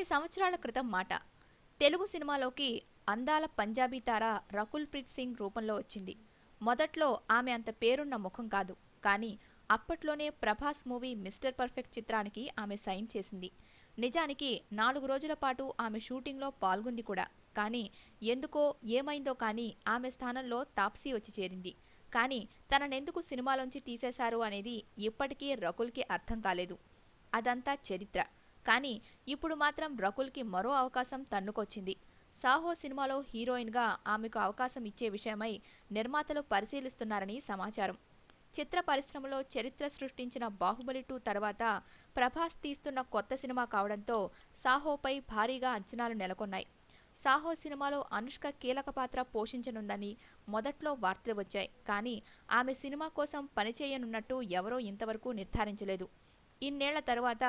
సంవత్సరాల క్రితం మాట. తెలుగు సినిమాలోకి అందాల పంజాబీ తార రకుల్ ప్రీత్ సింగ్ రూపంలో వచ్చింది. మొదట్లో ఆమె అంత పేరున్న ముఖం కాదు. కానీ అప్పట్లోనే ప్రభాస్ మూవీ మిస్టర్ పర్ఫెక్ట్ చిత్రానికి ఆమె సైన్ చేసింది. నిజానికి 4 రోజుల పాటు ఆమె షూటింగ్లో పాల్గొంది కూడా. కానీ ఎందుకో ఏమైందో కానీ ఆమె స్థానంలో తాప్సీ వచ్చి చేరింది. కానీ తననెందుకు సినిమాలోంచి తీసేశారు అనేది ఇప్పటికీ రకుల్కి అర్థం కాలేదు. అదంతా చరిత్ర. కానీ ఇప్పుడు మాత్రం రకుల్కి మరో అవకాశం తన్నుకొచ్చింది. సాహో సినిమాలో హీరోయిన్గా ఆమెకు అవకాశం ఇచ్చే విషయమై నిర్మాతలు పరిశీలిస్తున్నారని సమాచారం. చిత్ర పరిశ్రమలో చరిత్ర సృష్టించిన బాహుబలి 2 తర్వాత ప్రభాస్ తీస్తున్న కొత్త సినిమా కావడంతో సాహోపై భారీగా అంచనాలు నెలకొన్నాయి. సాహో సినిమాలో అనుష్క కీలక పాత్ర పోషించనుందని మొదట్లో వార్తలు వచ్చాయి. కానీ ఆమె సినిమా కోసం పనిచేయనున్నట్టు ఎవరూ ఇంతవరకు నిర్ధారించలేదు. ఇన్నేళ్ల తరువాత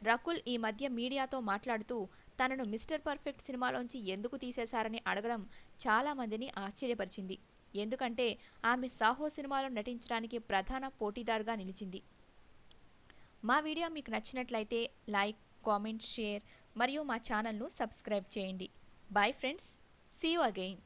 రకుల్ ఈ మధ్య మీడియాతో మాట్లాడుతూ తనను మిస్టర్ పర్ఫెక్ట్ సినిమాలోంచి ఎందుకు తీసేశారని అడగడం చాలా మందిని ఆశ్చర్యపరిచింది. ఎందుకంటే ఆమె సాహో సినిమాలో నటించడానికి ప్రధాన పోటీదారుగా నిలిచింది. మా వీడియో మీకు నచ్చినట్లయితే లైక్, కామెంట్, షేర్ మరియు మా ఛానల్ను సబ్స్క్రైబ్ చేయండి. Bye friends, see you again.